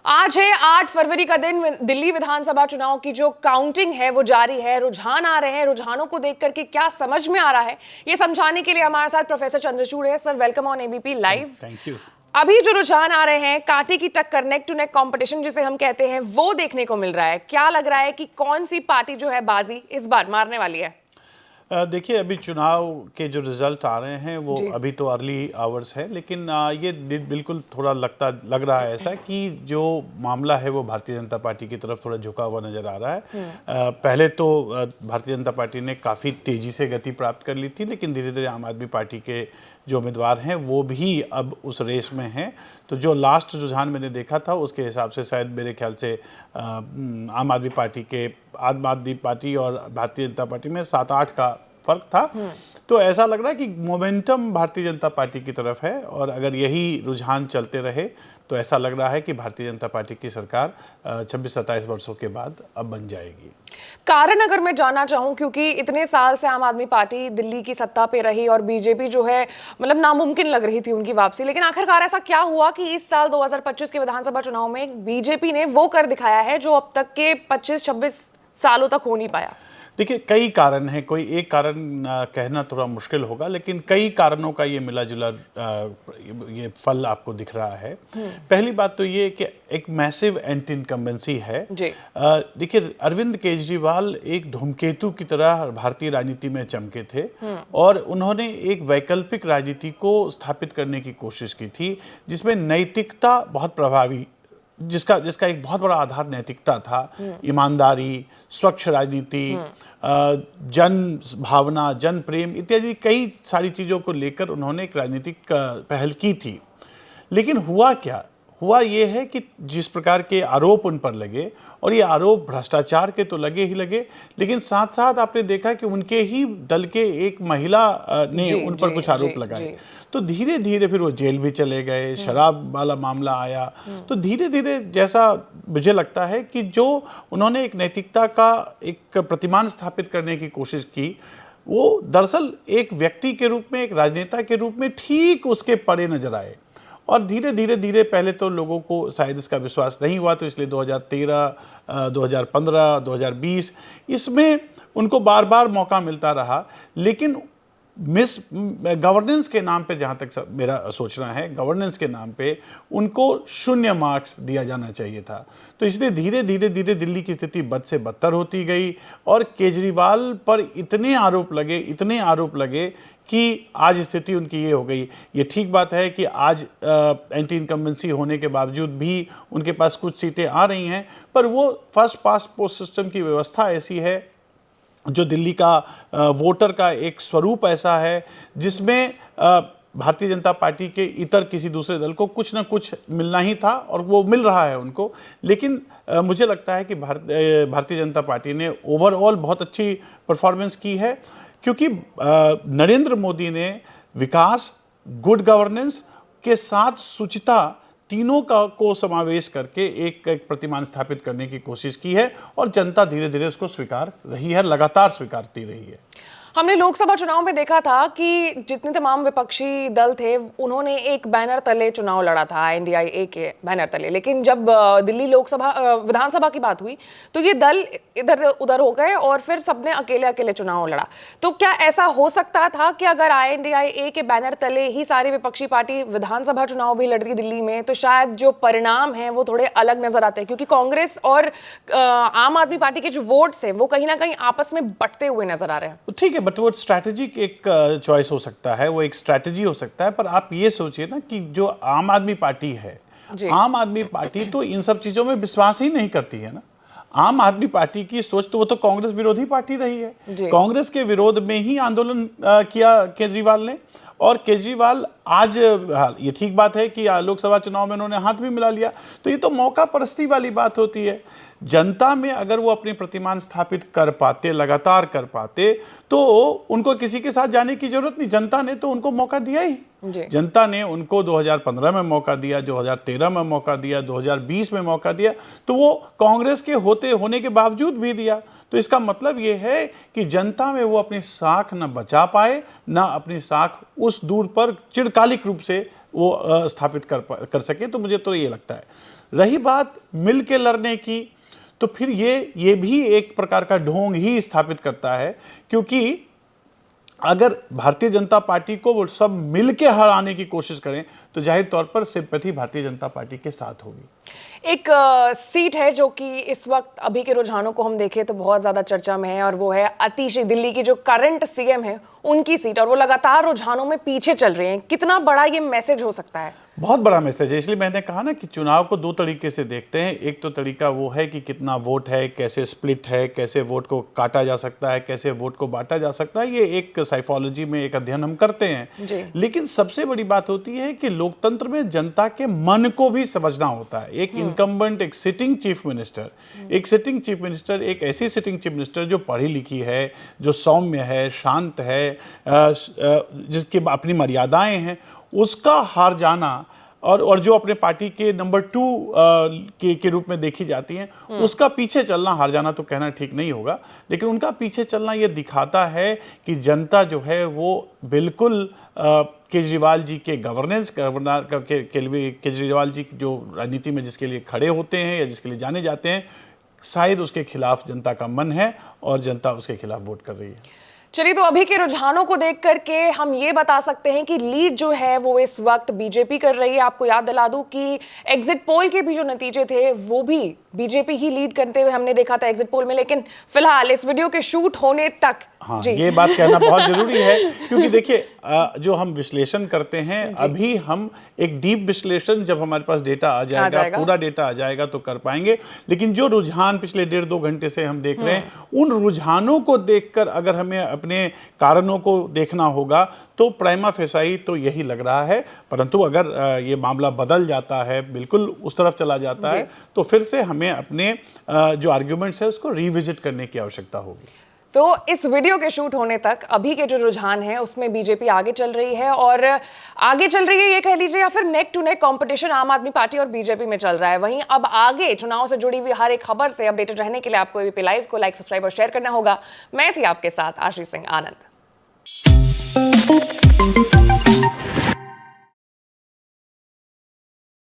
आज है 8 फरवरी का दिन। दिल्ली विधानसभा चुनाव की जो काउंटिंग है वो जारी है। रुझान आ रहे हैं, रुझानों को देख करके क्या समझ में आ रहा है ये समझाने के लिए हमारे साथ प्रोफेसर चंद्रचूड़ है। Sir, welcome on ABP live. Thank you. अभी जो रुझान आ रहे हैं, कांटे की टक्कर, नेक टू नेक कंपटीशन जिसे हम कहते हैं, वो देखने को मिल रहा है। क्या लग रहा है कि कौन सी पार्टी जो है बाजी इस बार मारने वाली है? देखिए, अभी चुनाव के जो रिजल्ट आ रहे हैं वो अभी तो अर्ली आवर्स है, लेकिन ये बिल्कुल थोड़ा लग रहा है ऐसा कि जो मामला है वो भारतीय जनता पार्टी की तरफ थोड़ा झुका हुआ नज़र आ रहा है। पहले तो भारतीय जनता पार्टी ने काफ़ी तेज़ी से गति प्राप्त कर ली थी, लेकिन धीरे धीरे आम आदमी पार्टी के जो उम्मीदवार हैं वो भी अब उस रेस में हैं। तो जो लास्ट रुझान मैंने देखा था उसके हिसाब से शायद मेरे ख्याल से आम आदमी पार्टी और भारतीय जनता पार्टी में 7-8 का फर्क था। तो ऐसा लग रहा है कि मोमेंटम भारतीय जनता पार्टी की तरफ है, और अगर यही रुझान चलते रहे तो ऐसा लग रहा है कि भारतीय जनता पार्टी की सरकार 26-27 वर्षों के बाद अब बन जाएगी। कारण अगर मैं जानना चाहूं, क्योंकि इतने साल से आम आदमी पार्टी दिल्ली की सत्ता पे रही और बीजेपी जो है मतलब नामुमकिन लग रही थी उनकी वापसी, लेकिन आखिरकार ऐसा क्या हुआ कि इस साल 2025 के विधानसभा चुनाव में बीजेपी ने वो कर दिखाया है जो अब तक के 25-26 सालों तक हो नहीं पाया? देखिए, कई कारण हैं, कोई एक कारण कहना थोड़ा मुश्किल होगा, लेकिन कई कारणों का ये मिला जुला ये फल आपको दिख रहा है। पहली बात तो ये कि एक मैसिव एंटी इनकम्बेंसी है। देखिए, अरविंद केजरीवाल एक धूमकेतु की तरह भारतीय राजनीति में चमके थे, और उन्होंने एक वैकल्पिक राजनीति को स्थापित करने की कोशिश की थी जिसमें नैतिकता बहुत प्रभावी, जिसका एक बहुत बड़ा आधार नैतिकता था, ईमानदारी, स्वच्छ राजनीति, जन भावना, जन प्रेम इत्यादि कई सारी चीज़ों को लेकर उन्होंने एक राजनीतिक पहल की थी। लेकिन हुआ क्या? हुआ ये है कि जिस प्रकार के आरोप उन पर लगे, और ये आरोप भ्रष्टाचार के तो लगे ही लगे, लेकिन साथ साथ आपने देखा कि उनके ही दल के एक महिला ने उन पर कुछ आरोप लगाए। तो धीरे धीरे फिर वो जेल भी चले गए, शराब वाला मामला आया। तो धीरे धीरे जैसा मुझे लगता है कि जो उन्होंने एक नैतिकता का एक प्रतिमान स्थापित करने की कोशिश की, वो दरअसल एक व्यक्ति के रूप में, एक राजनेता के रूप में ठीक उसके परे नजर आए। और धीरे धीरे पहले तो लोगों को शायद इसका विश्वास नहीं हुआ, तो इसलिए 2013, 2015, 2020 इसमें उनको बार बार मौका मिलता रहा। लेकिन मिस गवर्नेंस के नाम पे, जहाँ तक मेरा सोचना है, गवर्नेंस के नाम पे उनको 0 मार्क्स दिया जाना चाहिए था। तो इसलिए धीरे धीरे दिल्ली की स्थिति बद से बदतर होती गई, और केजरीवाल पर इतने आरोप लगे कि आज स्थिति उनकी ये हो गई। ये ठीक बात है कि आज एंटी इनकम्बेंसी होने के बावजूद भी उनके पास कुछ सीटें आ रही हैं, पर वो फर्स्ट पास्ट पोस्ट सिस्टम की व्यवस्था ऐसी है, जो दिल्ली का वोटर का एक स्वरूप ऐसा है जिसमें भारतीय जनता पार्टी के इतर किसी दूसरे दल को कुछ ना कुछ मिलना ही था, और वो मिल रहा है उनको। लेकिन मुझे लगता है कि भारतीय जनता पार्टी ने ओवरऑल बहुत अच्छी परफॉर्मेंस की है, क्योंकि नरेंद्र मोदी ने विकास, गुड गवर्नेंस के साथ शुचिता, तीनों को समावेश करके एक प्रतिमान स्थापित करने की कोशिश की है, और जनता धीरे धीरे उसको स्वीकार रही है, लगातार स्वीकारती रही है। हमने लोकसभा चुनाव में देखा था कि जितने तमाम विपक्षी दल थे उन्होंने एक बैनर तले चुनाव लड़ा था, एनडीए के बैनर तले। लेकिन जब दिल्ली विधानसभा की बात हुई तो ये दल इधर उधर हो गए और फिर सबने अकेले अकेले चुनाव लड़ा। तो क्या ऐसा हो सकता था कि अगर INDIA के बैनर तले ही सारी विपक्षी पार्टी विधानसभा चुनाव भी लड़ती दिल्ली में, तो शायद जो परिणाम है वो थोड़े अलग नजर आते हैं? क्योंकि कांग्रेस और आम आदमी पार्टी के जो वोट्स हैं वो कहीं ना कहीं आपस में बंटते हुए नजर आ रहे हैं। ठीक है, बट वो स्ट्रैटेजिक एक चॉइस हो सकता है, वो एक स्ट्रैटेजी हो सकता है। पर आप ये सोचिए ना कि जो आम आदमी पार्टी है, आम आदमी पार्टी तो इन सब चीजों में विश्वास ही नहीं करती है ना। आम आदमी पार्टी की सोच तो, वो तो कांग्रेस विरोधी पार्टी रही है। कांग्रेस के विरोध में ही आंदोलन किया केजरीवाल ने, और केजरीवाल आज, ये ठीक बात है कि लोकसभा चुनाव में उन्होंने हाथ भी मिला लिया। तो ये तो मौका परस्ती वाली बात होती है। जनता में अगर वो अपनी प्रतिमान स्थापित कर पाते, लगातार कर पाते, तो उनको किसी के साथ जाने की जरूरत नहीं। जनता ने तो उनको मौका दिया ही। जनता ने उनको 2015 में मौका दिया, 2013 में मौका दिया, 2020 में मौका दिया, तो वो कांग्रेस के होने के बावजूद भी दिया। तो इसका मतलब ये है कि जनता में वो अपनी साख न बचा पाए, ना अपनी साख उस दूर पर चिरकालिक रूप से वो स्थापित कर सके। तो मुझे तो ये लगता है। रही बात मिल के लड़ने की, तो फिर ये भी एक प्रकार का ढोंग ही स्थापित करता है, क्योंकि अगर भारतीय जनता पार्टी को वो सब मिल के हराने की कोशिश करें तो जाहिर तौर पर सिंपैथी भारतीय जनता पार्टी के साथ होगी। एक सीट है जो कि इस वक्त अभी के रुझानों को हम देखें तो बहुत ज्यादा चर्चा में है, और वो है आतिशी, दिल्ली की जो करंट सीएम है उनकी सीट, और वो लगातार रुझानों में पीछे चल रहे हैं। कितना बड़ा ये मैसेज हो सकता है? बहुत बड़ा मैसेज है, इसलिए मैंने कहा ना कि चुनाव को दो तरीके से देखते हैं। एक तो तरीका वो है कि कितना वोट है, कैसे स्प्लिट है, कैसे वोट को काटा जा सकता है, कैसे वोट को बांटा जा सकता है, ये एक साइकोलॉजी में एक अध्ययन हम करते हैं। लेकिन सबसे बड़ी बात होती है कि लोकतंत्र में जनता के मन को भी समझना होता है। एक इनकम्बेंट, एक सिटिंग चीफ मिनिस्टर, एक ऐसी सिटिंग चीफ मिनिस्टर जो पढ़ी लिखी है, जो सौम्य है, शांत है, जिसकी अपनी मर्यादाएं हैं, उसका हार जाना और जो अपने पार्टी के नंबर 2 के रूप में देखी जाती हैं, उसका पीछे चलना, हार जाना तो कहना ठीक नहीं होगा, लेकिन उनका पीछे चलना ये दिखाता है कि जनता जो है वो बिल्कुल केजरीवाल जी के केजरीवाल जी जो राजनीति में जिसके लिए खड़े होते हैं या जिसके लिए जाने जाते हैं, शायद उसके खिलाफ जनता का मन है और जनता उसके खिलाफ वोट कर रही है। चलिए, तो अभी के रुझानों को देख करके हम ये बता सकते हैं कि लीड जो है वो इस वक्त बीजेपी कर रही है। आपको याद दिला दूं कि एग्जिट पोल के भी जो नतीजे थे वो भी बीजेपी ही लीड करते हुए हमने देखा था एग्जिट पोल में। लेकिन फिलहाल इस वीडियो के शूट होने तक, हाँ, ये बात कहना बहुत जरूरी है, क्योंकि देखिए जो हम विश्लेषण करते हैं, अभी हम एक डीप विश्लेषण जब हमारे पास डेटा आ जाएगा, पूरा डेटा आ जाएगा तो कर पाएंगे। लेकिन जो रुझान पिछले 1.5-2 घंटे से हम देख रहे हैं, उन रुझानों को देखकर अगर हमें अपने कारणों को देखना होगा तो प्राइमा फेसाई तो यही लग रहा है। परंतु अगर ये मामला बदल जाता है, बिल्कुल उस तरफ चला जाता है, तो फिर से हमें अपने जो आर्ग्यूमेंट्स है उसको रिविजिट करने की आवश्यकता होगी। तो इस वीडियो के शूट होने तक अभी के जो रुझान है उसमें बीजेपी आगे चल रही है, और आगे चल रही है ये कह लीजिए, या फिर नेक टू नेक कंपटीशन आम आदमी पार्टी और बीजेपी में चल रहा है। वहीं अब आगे चुनाव से जुड़ी हुई हर एक खबर से अपडेटेड रहने के लिए आपको एबीपी लाइव को लाइक, सब्सक्राइब और शेयर करना होगा। मैं थी आपके साथ आशीष सिंह आनंद।